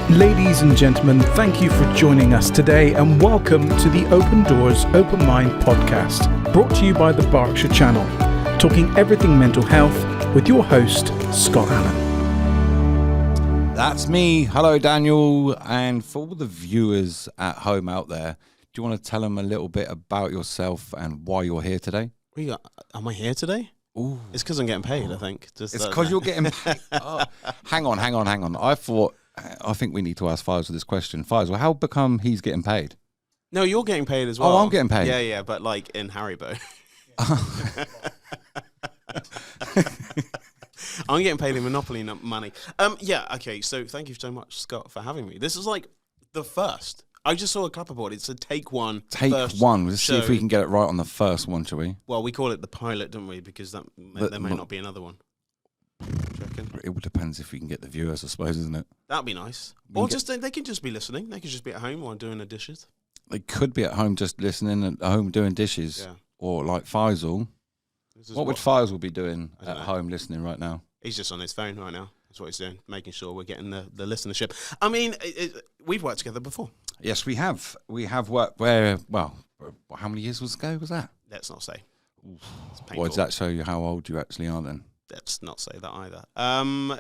Ladies and gentlemen, thank you for joining us today and welcome to the Open Doors, Open Mind podcast, brought to you by the Berkshire channel, talking everything mental health with your host, Scott Allan. That's me. Hello, Daniel. And for all the viewers at home out there, do you want to tell them a little bit about yourself and why you're here today? Am I here today? Ooh. It's because I'm getting paid, I think. It's because you're getting paid. Oh, hang on. I think we need to ask Faisal this question. Faisal, how come he's getting paid? No, you're getting paid as well. Oh, I'm getting paid. Yeah, but like in Haribo. I'm getting paid in Monopoly money. Okay, so thank you so much, Scott, for having me. This is like the first. I just saw a clapperboard. It said take one. Let's see if we can get it right on the first one, shall we? Well, we call it the pilot, don't we? Because there may not be another one. Do you reckon? It depends if we can get the viewers, I suppose, isn't it? That'd be nice. Or they can just be listening. They could just be at home while doing the dishes. They could be at home just listening, at home doing dishes. Yeah. Or like Faisal. What would Faisal be doing at home listening right now? He's just on his phone right now. That's what he's doing, making sure we're getting the listenership. I mean, we've worked together before. Yes, we have. We have worked where, well, how many years ago was that? Let's not say. Why does that show you how old you actually are then? Let's not say that either.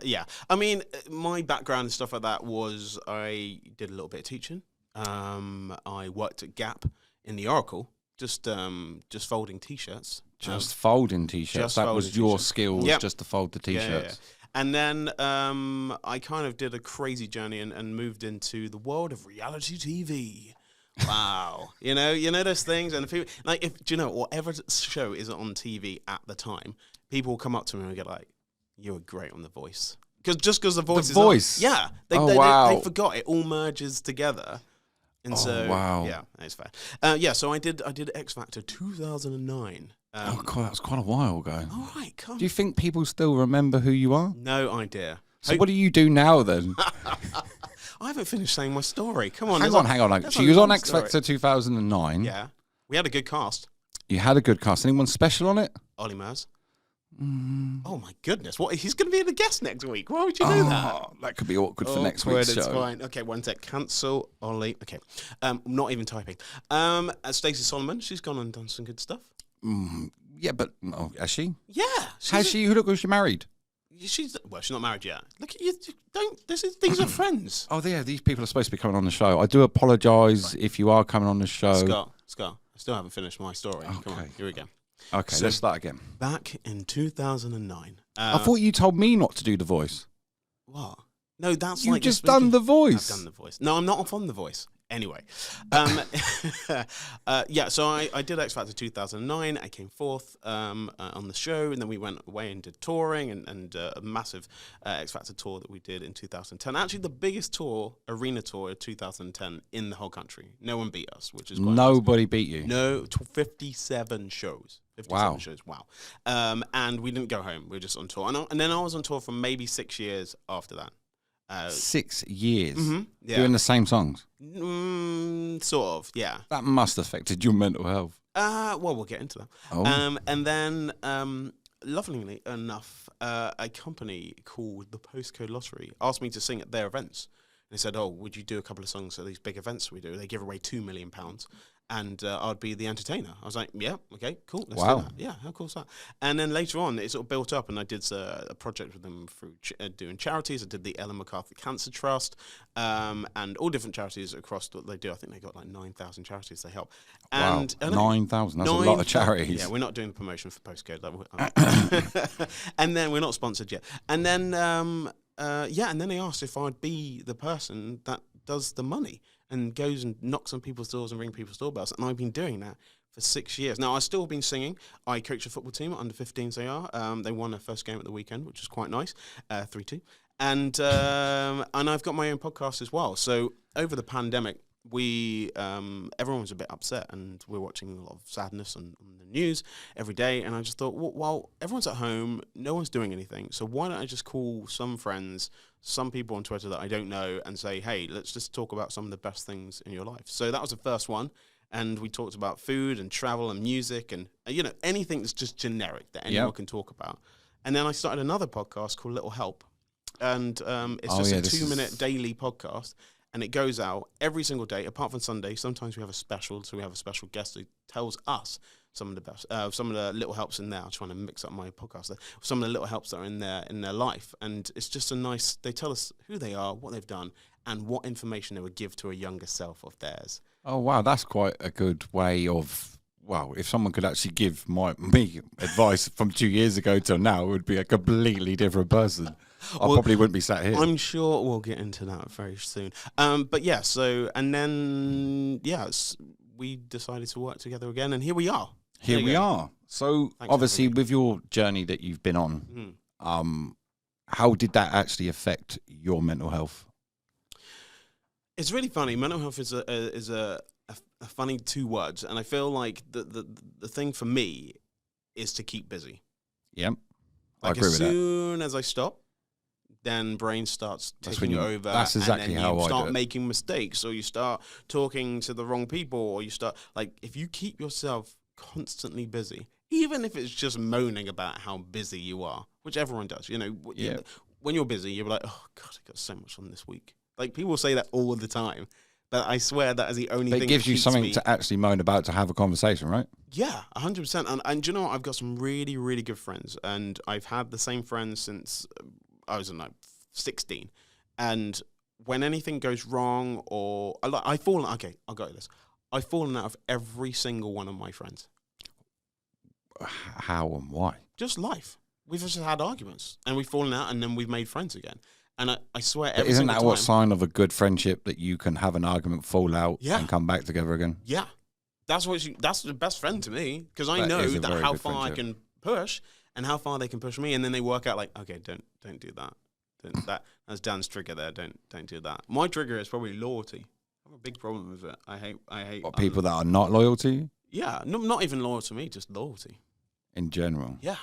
Yeah. I mean, my background and stuff like that was I did a little bit of teaching. I worked at Gap in the Oracle, just folding T-shirts. Just folding T-shirts? That was your skill, just to fold the T-shirts? Yeah. And then I kind of did a crazy journey and moved into the world of reality TV. Wow. you know those things, and people, like, whatever show is on TV at the time, people will come up to me and get like, "You were great on The Voice," because The Voice is Voice. Yeah, they forgot it all merges together. And wow. Yeah, it's fair. So I did X Factor 2009. Oh God, that was quite a while ago. All right, come. Do you think people still remember who you are? No idea. So what do you do now then? I haven't finished saying my story. Come on. Hang on. So you was on X Factor 2009. Yeah. We had a good cast. You had a good cast. Anyone special on it? Ollie Murs. Oh my goodness! What? He's going to be the guest next week. Why would you do that? That could be awkward for next week's show. It's fine. Okay, one sec. Cancel Ollie. Okay, not even typing. Stacey Solomon. She's gone and done some good stuff. Yeah, but has she? Yeah. Has she? Who was she married? She's not married yet. Look, you don't. These are friends. Oh, yeah. These people are supposed to be coming on the show. I do apologise if you are coming on the show. Scott. I still haven't finished my story. Okay. Come on, here we go. Okay, let's start again. Back in 2009. I thought you told me not to do The Voice. What? No, that's You've just done The Voice. I've done The Voice. No, I'm not on The Voice. Anyway. So I did X Factor 2009. I came fourth on the show, and then we went away and did touring and a massive X Factor tour that we did in 2010. Actually, the biggest arena tour of 2010 in the whole country. No one beat us, which is quite Nobody beat you? No, 57 shows. 57 shows, wow. And we didn't go home. We were just on tour. And then I was on tour for maybe 6 years after that. 6 years? Mm-hmm, yeah. Doing the same songs? Sort of, yeah. That must have affected your mental health. Well, we'll get into that. Oh. And then, lovingly enough, a company called the Postcode Lottery asked me to sing at their events. And they said, would you do a couple of songs at these big events we do? They give away £2 million. And I'd be the entertainer. I was like, yeah, okay, cool. Let's do that. Yeah, how cool is that? And then later on, it sort of built up, and I did a project with them through doing charities. I did the Ellen MacArthur Cancer Trust, and all different charities across what they do. I think they got like 9,000 charities they help. And 9,000? That's a lot of charities. Yeah, we're not doing the promotion for Postcode. And then we're not sponsored yet. And then, and then they asked if I'd be the person that does the money and goes and knocks on people's doors and rings people's doorbells. And I've been doing that for 6 years. Now, I've still been singing. I coach a football team, under 15s they are. They won their first game at the weekend, which is quite nice, 3-2. And I've got my own podcast as well. So over the pandemic, everyone was a bit upset, and we're watching a lot of sadness on the news every day. And I just thought, well, everyone's at home, no one's doing anything, so why don't I just call some friends, some people on Twitter that I don't know, and say, hey, let's just talk about some of the best things in your life. So that was the first one, and we talked about food and travel and music and anything that's just generic that anyone can talk about. And then I started another podcast called Little Help. and it's just a 2-minute daily podcast, and it goes out every single day, apart from Sunday. Sometimes we have a special, so we have a special guest who tells us some of the best, some of the little helps in there. I'm trying to mix up my podcast there. Some of the little helps that are in their life, and it's just a nice. They tell us who they are, what they've done, and what information they would give to a younger self of theirs. Oh wow, that's quite a good way of. Wow, if someone could actually give me advice from 2 years ago till now, it would be a completely different person. I probably wouldn't be sat here. I'm sure we'll get into that very soon. But yeah, so, and then, we decided to work together again, and here we are. Here we are. So, obviously, with your journey that you've been on, how did that actually affect your mental health? It's really funny. Mental health is a funny 2 words, and I feel like the thing for me is to keep busy. Yep, I agree with that. As soon as I stop, then brain starts taking over. That's exactly how I do it. You start making mistakes, or you start talking to the wrong people, or you start, like, if you keep yourself constantly busy, even if it's just moaning about how busy you are, which everyone does, when you're busy, you're like, oh God, I got so much on this week. Like, people say that all the time. But I swear that is the only thing that gives you something to actually moan about, to have a conversation, right? Yeah, 100%. And do you know what? I've got some really, really good friends. And I've had the same friends since I was, 16. And when anything goes wrong, or I've fallen out of every single one of my friends. How and why? Just life. We've just had arguments. And we've fallen out, and then we've made friends again. And I swear, every isn't single that time, what sign of a good friendship, that you can have an argument, fall out, and come back together again? Yeah, that's the best friend to me, because I know that how far I can push and how far they can push me, and then they work out like, okay, don't do that. That's Dan's trigger there. Don't do that. My trigger is probably loyalty. I have a big problem with it. I hate people that are not loyal to you. Yeah, not even loyal to me, just loyalty in general. Yeah,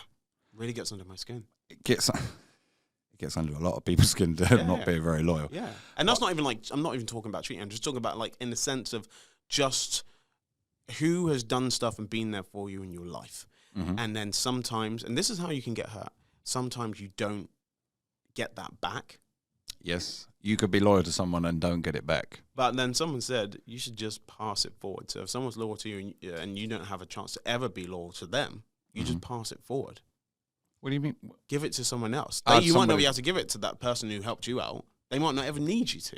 really gets under my skin. It gets under a lot of people's skin to not be very loyal. Yeah. And that's not even like, I'm not even talking about cheating. I'm just talking about, like, in the sense of just who has done stuff and been there for you in your life. Mm-hmm. And then sometimes, and this is how you can get hurt, sometimes you don't get that back. Yes. You could be loyal to someone and don't get it back. But then someone said you should just pass it forward. So if someone's loyal to you and you don't have a chance to ever be loyal to them, you just pass it forward. What do you mean? Give it to someone else. You might not be able to give it to that person who helped you out. They might not ever need you to,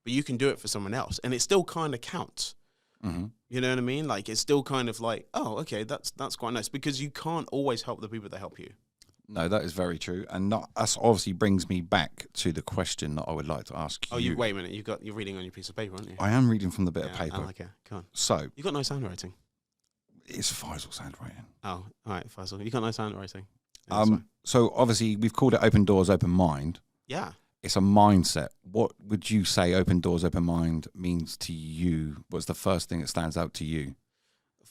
but you can do it for someone else, and it still kind of counts. Mm-hmm. You know what I mean? Like, it's still kind of like, oh, okay, that's quite nice, because you can't always help the people that help you. No, that is very true, and that obviously brings me back to the question that I would like to ask you. Oh, wait a minute. You're reading on your piece of paper, aren't you? I am reading from the bit of paper. Oh, okay, come on. So you got nice handwriting. It's Faisal's handwriting. Oh, all right, Faisal. You got nice handwriting. So obviously we've called it Open Doors, Open Mind. Yeah. It's a mindset. What would you say Open Doors, Open Mind means to you? What's the first thing that stands out to you?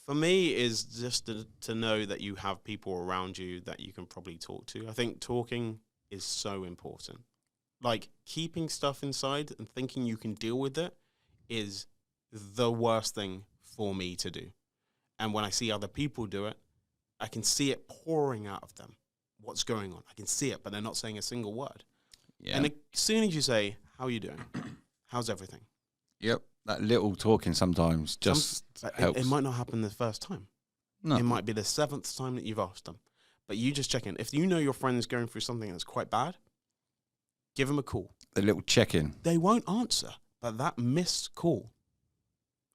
For me, is just to know that you have people around you that you can probably talk to. I think talking is so important. Like, keeping stuff inside and thinking you can deal with it is the worst thing for me to do. And when I see other people do it, I can see it pouring out of them. What's going on? I can see it, but they're not saying a single word. Yeah. And as soon as you say, how are you doing? How's everything? Yep. That little talking sometimes just helps. It might not happen the first time. No. It might be the 7th time that you've asked them. But you just check in. If you know your friend's going through something that's quite bad, give them a call. The little check-in. They won't answer, but that missed call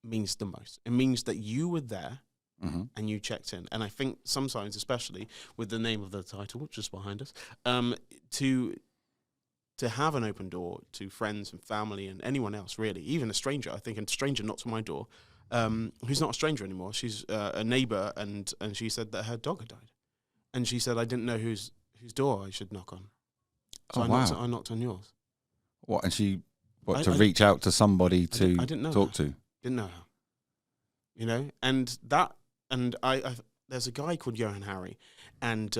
means the most. It means that you were there. Mm-hmm. And you checked in. And I think sometimes, especially with the name of the title, which is behind us, to have an open door to friends and family and anyone else, really, even a stranger. I think a stranger knocks on my door, who's not a stranger anymore. She's a neighbor, and she said that her dog had died. And she said, I didn't know whose door I should knock on. So I knocked on yours. What? And she, reach out to somebody to I didn't know talk her. to? Didn't know her. You know, and that... And I there's a guy called Johan Harry, and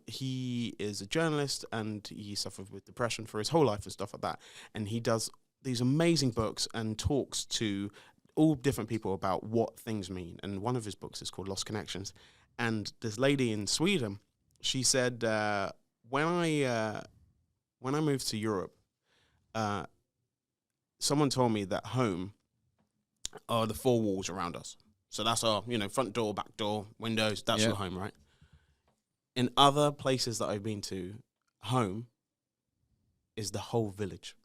he is a journalist, and he suffered with depression for his whole life and stuff like that. And he does these amazing books and talks to all different people about what things mean. And one of his books is called Lost Connections. And this lady in Sweden, she said, when when I moved to Europe, someone told me that home are the four walls around us. So that's our, front door, back door, windows. That's your home, right? In other places that I've been to, home is the whole village.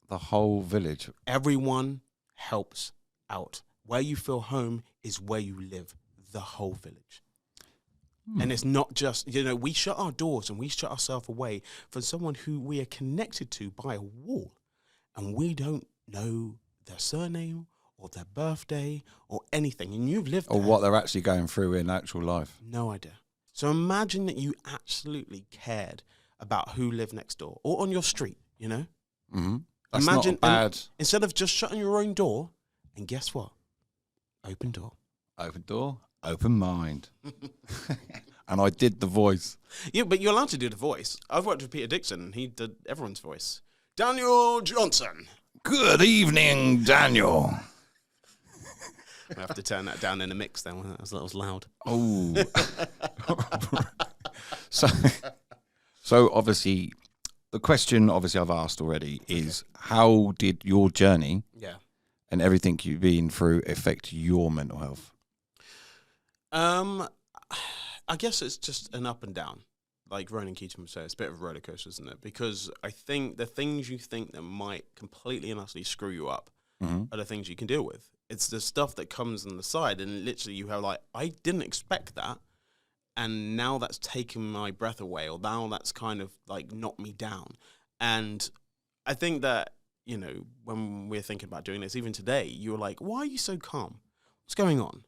The whole village. Everyone helps out. Where you feel home is where you live. The whole village. And it's not just, we shut our doors and we shut ourselves away from someone who we are connected to by a wall. And we don't know their surname or their birthday or anything. And you've lived there. Or what they're actually going through in actual life. No idea. So imagine that you absolutely cared about who lived next door or on your street, Mm-hmm. That's Imagine, not bad. Instead of just shutting your own door, and guess what? Open door. Open door, open mind. And I did the voice. Yeah, but you're allowed to do the voice. I've worked with Peter Dixon, and he did everyone's voice. Danyl Johnson. Good evening, Daniel. I have to turn that down in the mix then when that was loud. Oh. So obviously, the question obviously I've asked already is, how did your journey and everything you've been through affect your mental health? I guess it's just an up and down. Like Ronan Keating would say, it's a bit of a roller coaster, isn't it? Because I think the things you think that might completely and utterly screw you up are the things you can deal with. It's the stuff that comes on the side, and literally you have I didn't expect that, and now that's taken my breath away, or now that's kind of knocked me down. And I think that, when we're thinking about doing this, even today, you were like, why are you so calm? What's going on?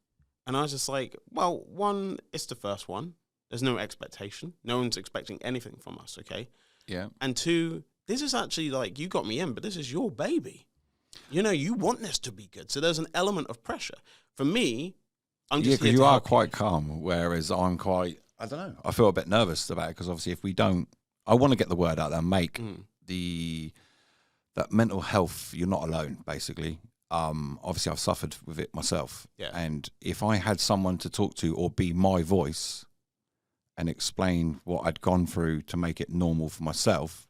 And I was just like, well, one, it's the first one. There's no expectation. No one's expecting anything from us, okay? Yeah. And two, this is actually you got me in, but this is your baby. You want this to be good. So there's an element of pressure. For me, I'm just here to you are help quite calm, whereas I'm quite, I don't know, I feel a bit nervous about it because obviously if we don't, I want to get the word out there, make that mental health, you're not alone, basically. Obviously I've suffered with it myself. Yeah. And if I had someone to talk to or be my voice and explain what I'd gone through to make it normal for myself,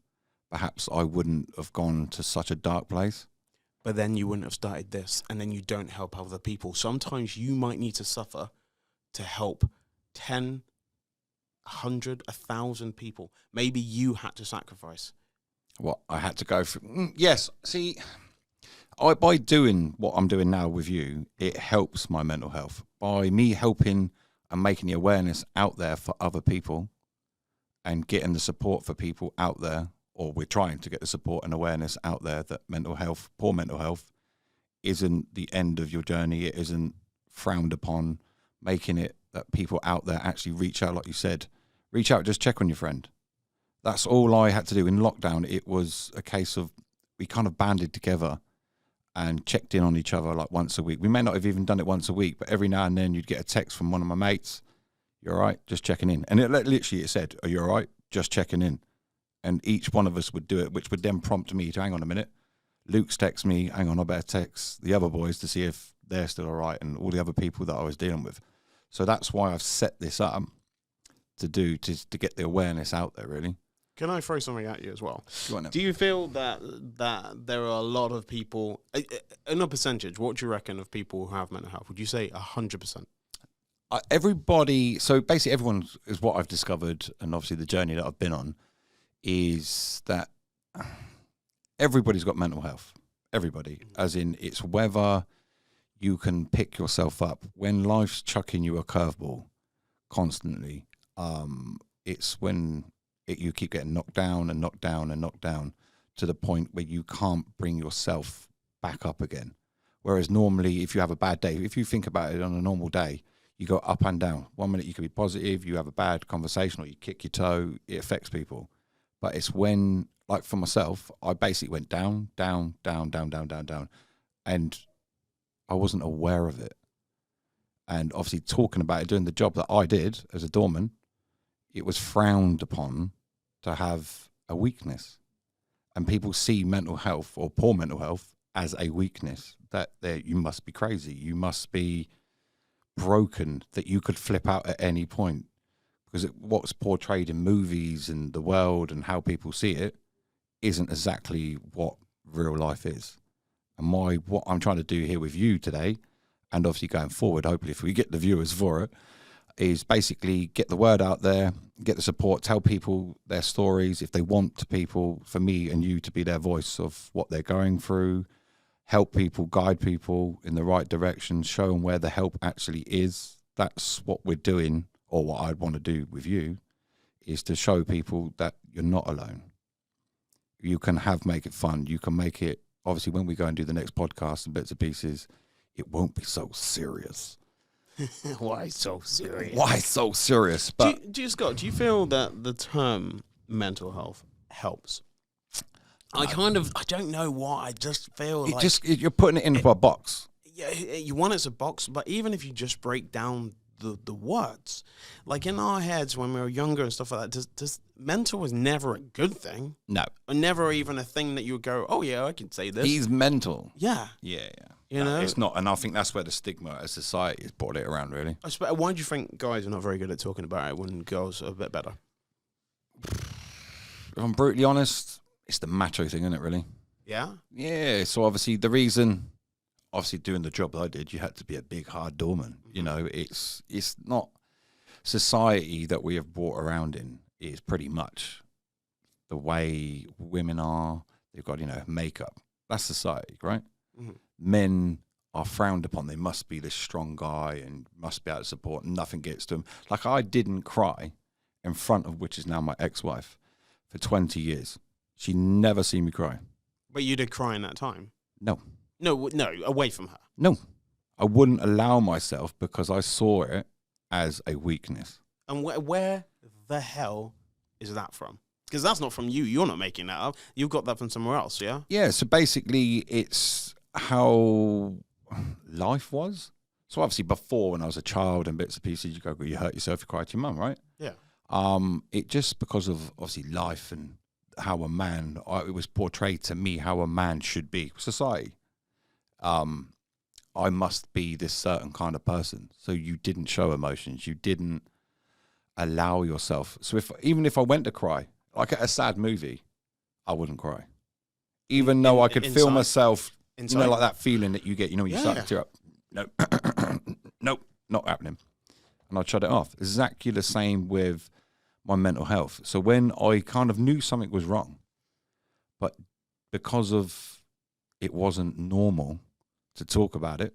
perhaps I wouldn't have gone to such a dark place. But then you wouldn't have started this, and then you don't help other people. Sometimes you might need to suffer to help 10, 100, 1,000 people. Maybe you had to sacrifice. What I had to go through. Yes, see, by doing what I'm doing now with you, it helps my mental health. By me helping and making the awareness out there for other people and getting the support for people out there, or we're trying to get the support and awareness out there that mental health, poor mental health, isn't the end of your journey. It isn't frowned upon. Making it that people out there actually reach out, like you said, reach out, just check on your friend. That's all I had to do in lockdown. It was a case of we kind of banded together and checked in on each other once a week. We may not have even done it once a week, but every now and then you'd get a text from one of my mates, "You all right? Just checking in." And it literally said, "Are you all right? Just checking in." And each one of us would do it, which would then prompt me to, hang on a minute. Luke's text me, hang on, I better text the other boys to see if they're still all right, and all the other people that I was dealing with. So that's why I've set this up to get the awareness out there, really. Can I throw something at you as well? Go on, do you feel that there are a lot of people, in a percentage, what do you reckon of people who have mental health? Would you say 100%? Everybody, so basically everyone is what I've discovered, and obviously the journey that I've been on, is that everybody's got mental health. Everybody. As in, it's whether you can pick yourself up. When life's chucking you a curveball constantly, it's when you keep getting knocked down and knocked down and knocked down to the point where you can't bring yourself back up again. Whereas normally, if you have a bad day, if you think about it on a normal day, you go up and down. 1 minute you could be positive, you have a bad conversation, or you kick your toe, it affects people. But it's when, like for myself, I basically went down, down, down, down, down, down, down. And I wasn't aware of it. And obviously talking about it, doing the job that I did as a doorman, it was frowned upon to have a weakness. And people see mental health or poor mental health as a weakness, that you must be crazy, you must be broken, that you could flip out at any point. because what's portrayed in movies and the world and how people see it isn't exactly what real life is. And what I'm trying to do here with you today, and obviously going forward, hopefully if we get the viewers for it, is basically get the word out there, get the support, tell people their stories if they want people, for me and you to be their voice of what they're going through, help people, guide people in the right direction, show them where the help actually is. That's what we're doing, or what I'd want to do with you, is to show people that you're not alone. You can make it fun. You can make it, obviously when we go and do the next podcast and bits and pieces, it won't be so serious. Why so serious? Why so serious? But do you, Scott, do you feel that the term mental health helps? I don't know why. I just feel you're putting it into a box. Yeah, you want it as a box, but even if you just break down the words, like in our heads when we were younger and stuff like that, does mental was never a good thing. No. Or never even a thing that you would go, oh yeah, I can say this. He's mental. Yeah. Yeah. You know? It's not, and I think that's where the stigma as society has brought it around, really. Why do you think guys are not very good at talking about it when girls are a bit better? If I'm brutally honest, it's the macho thing, isn't it, really? Yeah? Yeah, so obviously the reason, doing the job that I did, you had to be a big, hard doorman. You know, it's not society that we have brought around in is pretty much the way women are. They've got, makeup. That's society, right? Mm-hmm. Men are frowned upon. They must be this strong guy and must be able to support, and nothing gets to them. Like, I didn't cry in front of, which is now my ex-wife, for 20 years. She never seen me cry. But you did cry in that time? No. No, away from her? No. I wouldn't allow myself because I saw it as a weakness. And where the hell is that from? Because that's not from you. You're not making that up. You got that from somewhere else, yeah? Yeah, so basically it's how life was. So obviously before, when I was a child and bits and pieces, you go, you hurt yourself, you cry to your mum, right? Yeah. It just because of obviously life and how a man, it was portrayed to me how a man should be. Society. I must be this certain kind of person. So you didn't show emotions. You didn't allow yourself. So even if I went to cry, like at a sad movie, I wouldn't cry. Even though I could feel myself, inside. Like that feeling that you get, when you start to tear up. Nope. Nope, not happening. And I'd shut it off. Exactly the same with my mental health. So when I kind of knew something was wrong, but because of it wasn't normal to talk about it,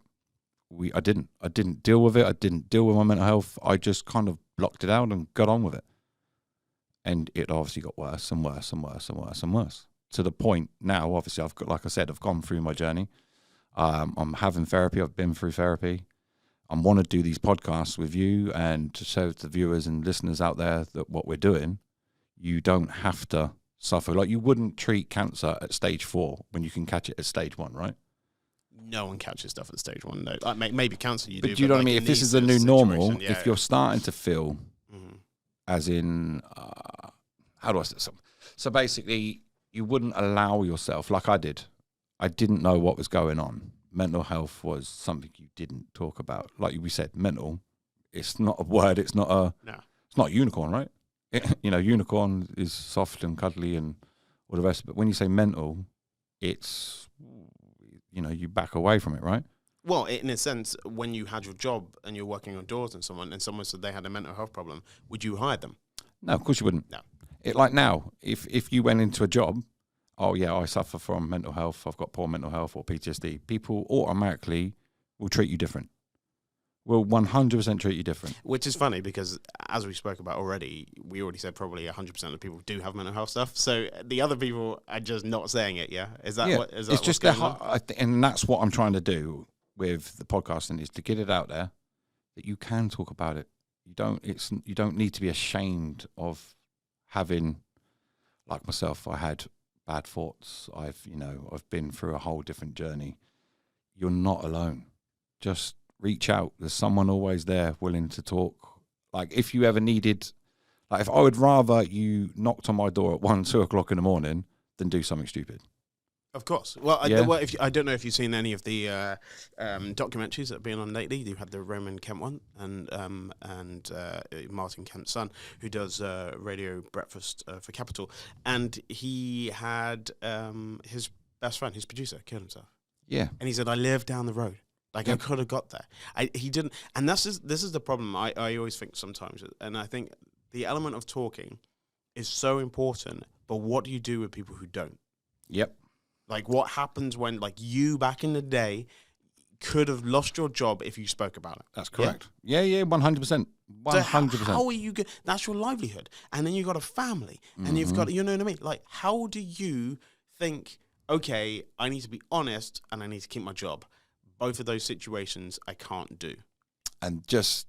I didn't deal with it. I didn't deal with my mental health. I just kind of blocked it out and got on with it. And it obviously got worse and worse and worse and worse and worse. To the point now, obviously, I've gone through my journey. I'm having therapy. I've been through therapy. I want to do these podcasts with you and to show to the viewers and listeners out there that what we're doing, you don't have to suffer. Like, you wouldn't treat cancer at stage 4 when you can catch it at stage 1, right? No one catches stuff at stage 1. No, like maybe cancer you do. But do you know what I mean? If this is the new normal, if you're starting to feel, as in, how do I say this? So basically, you wouldn't allow yourself, like I did. I didn't know what was going on. Mental health was something you didn't talk about. Like we said, mental, it's not a word. It's not it's not unicorn, right? Unicorn is soft and cuddly and all the rest. But when you say mental, it's, you back away from it, right? Well, in a sense, when you had your job and you're working on doors and someone said they had a mental health problem, would you hire them? No, of course you wouldn't. No. Like now, if you went into a job, oh yeah, I suffer from mental health, I've got poor mental health or PTSD, people automatically will treat you different. Will 100% treat you different. Which is funny because, as we spoke about already, we already said probably 100% of people do have mental health stuff. So the other people are just not saying it, yeah? Is that what is that? It's just and that's what I'm trying to do with the podcasting, is to get it out there that you can talk about it. You don't need to be ashamed of having, like myself, I had bad thoughts. I've been through a whole different journey. You're not alone. Just reach out. There's someone always there willing to talk. Like, if you ever needed, like, if I would rather you knocked on my door at 1, 2 o'clock in the morning than do something stupid. Of course. Well, Yeah. I don't know if you've seen any of the documentaries that have been on lately. You had the Roman Kemp one and Martin Kemp's son, who does Radio Breakfast for Capital, and he had his best friend, his producer, killed himself. Yeah. And he said, "I live down the road. Like I could have got there. He didn't." And this is the problem. I always think sometimes, and I think the element of talking is so important. But what do you do with people who don't? Yep. Like, what happens when, like, you back in the day could have lost your job if you spoke about it? That's correct. Yeah, 100%. 100%. So how are you? That's your livelihood, and then you've got a family, and you've got, you know what I mean? Like, how do you think? Okay, I need to be honest, and I need to keep my job. Both of those situations, I can't do. And just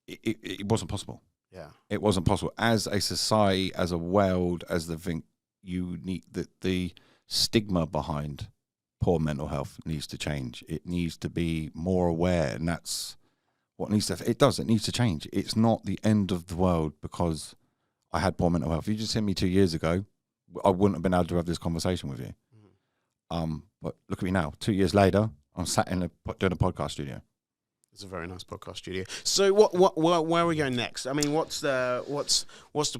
it wasn't possible. Yeah, it wasn't possible as a society, as a world, as the thing. You need the stigma behind poor mental health needs to change. It needs to be more aware, and that's what needs to. It needs to change. It's not the end of the world because I had poor mental health. If you just seen me 2 years ago, I wouldn't have been able to have this conversation with you. But look at me now. 2 years later, I'm sat in doing a podcast studio. It's a very nice podcast studio. So where are we going next? I mean, what's the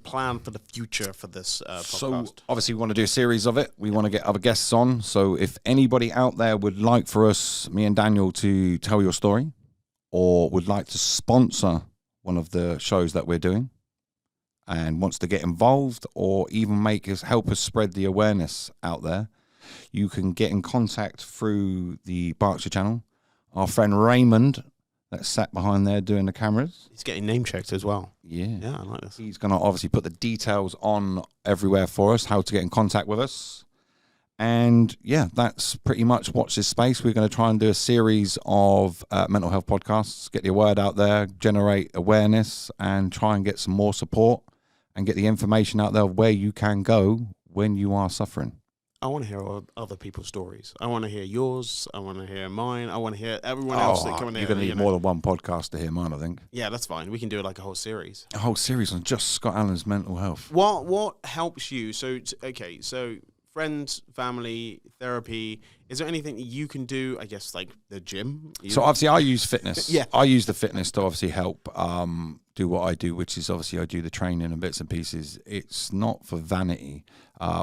plan for the future for this podcast? So obviously we want to do a series of it. We want to get other guests on. So if anybody out there would like for us, me and Daniel, to tell your story, or would like to sponsor one of the shows that we're doing, and wants to get involved, or even help us spread the awareness out there, you can get in contact through the Berkshire channel. Our friend Raymond, that sat behind there doing the cameras. He's getting name checked as well. Yeah. Yeah, I like this. He's going to obviously put the details on everywhere for us, how to get in contact with us. And yeah, that's pretty much watch this space. We're going to try and do a series of mental health podcasts, get the word out there, generate awareness, and try and get some more support and get the information out there of where you can go when you are suffering. I want to hear other people's stories. I want to hear yours. I want to hear mine. I want to hear everyone else that come in. You're going to need more than one podcast to hear mine, I think. Yeah, that's fine. We can do like a whole series. A whole series on just Scott Allan's mental health. What helps you? So friends, family, therapy. Is there anything that you can do? I guess like the gym. So obviously I use fitness. Yeah. I use the fitness to obviously help do what I do, which is obviously I do the training and bits and pieces. It's not for vanity.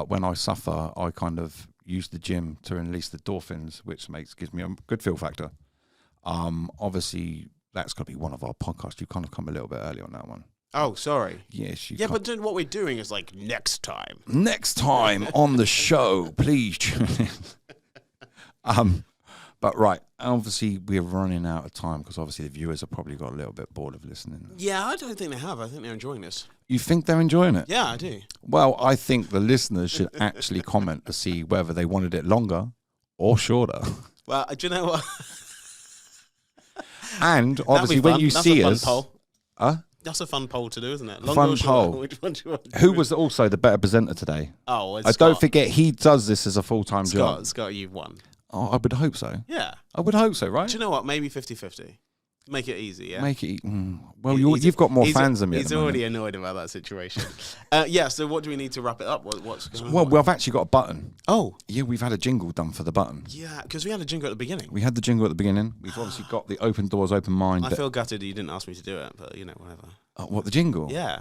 When I suffer, I kind of use the gym to release the endorphins, which gives me a good feel factor. Obviously, that's got to be one of our podcasts. You kind of come a little bit early on that one. Oh, sorry. Yes. But then what we're doing is like next time. Next time on the show, please tune in. But right, obviously we're running out of time because obviously the viewers have probably got a little bit bored of listening. Yeah, I don't think they have. I think they're enjoying this. You think they're enjoying it? Yeah, I do. Well, I think the listeners should actually comment to see whether they wanted it longer or shorter. Well, do you know what? And obviously when you see us... Poll. That's a fun poll to do, isn't it? Longer or shorter? Which one do you want to do? Who was also the better presenter today? Oh, it's I Scott. don't forget he does this as a full-time job. Scott, you've won. Oh, I would hope so. Yeah. I would hope so, right? Do you know what? Maybe 50-50. Make it easy, yeah? Make it... Well, you've got more fans than me. He's already annoyed about that situation. Yeah, so what do we need to wrap it up? What's going on? Well, we've actually got a button. Oh. Yeah, we've had a jingle done for the button. Yeah, because we had a jingle at the beginning. We had the jingle at the beginning. We've obviously got the open doors, open mind. I feel gutted you didn't ask me to do it, but, whatever. What, the jingle? Yeah.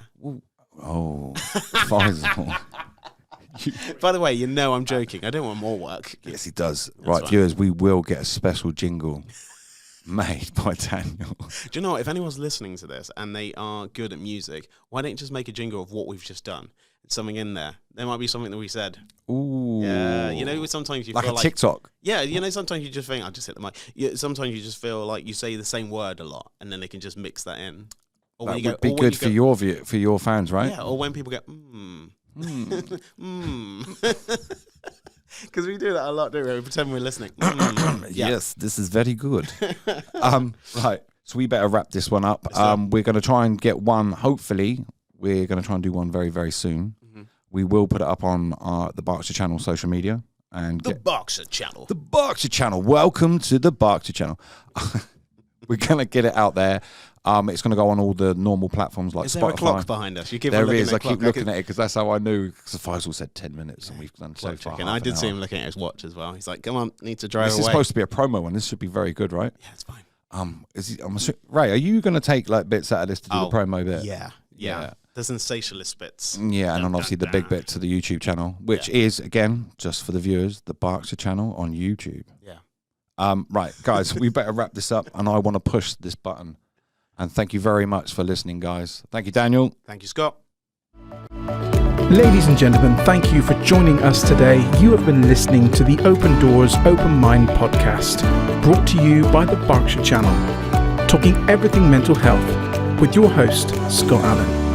Oh, Faisal. By the way, I'm joking. I don't want more work. Yes, he does. That's right, fine. Viewers, we will get a special jingle made by Daniel. Do you know what? If anyone's listening to this and they are good at music, why don't you just make a jingle of what we've just done? It's something in there. There might be something that we said. Ooh. Yeah, sometimes you feel like a TikTok. Yeah, sometimes you just think, I'll just hit the mic. Yeah, sometimes you just feel like you say the same word a lot and then they can just mix that in. Or that would be good for your fans, right? Yeah, or when people go, Because we do that a lot, don't we? We pretend we're listening. Yes, this is very good. Right, so we better wrap this one up. We're going to try and get one, hopefully, we're going to try and do one very, very soon. Mm-hmm. We will put it up on the Berkshire channel social media. The Berkshire channel. The Berkshire channel. Welcome to the Berkshire channel. We're going to get it out there. It's going to go on all the normal platforms like Is Spotify. there a clock behind us? You keep on There looking is. at I the clock. keep looking at it because that's how I knew. Because Faisal said 10 minutes, and we've done so far. Checking. I did see him looking at his watch as well. He's like, "Come on, need to drive This away." is supposed to be a promo one. This should be very good, right? Yeah, it's fine. Ray, are you going to take like bits out of this to do the promo bit? Yeah. The sensationalist bits. Yeah, and then obviously the big bit to the YouTube channel, which is, again, just for the viewers, the Berkshire channel on YouTube. Yeah. Right, guys, we better wrap this up, and I want to push this button. And thank you very much for listening, guys. Thank you, Danyl. Thank you, Scott. Ladies and gentlemen, thank you for joining us today. You have been listening to the Open Doors, Open Mind podcast, brought to you by the Berkshire channel, talking everything mental health with your host, Scott Allan.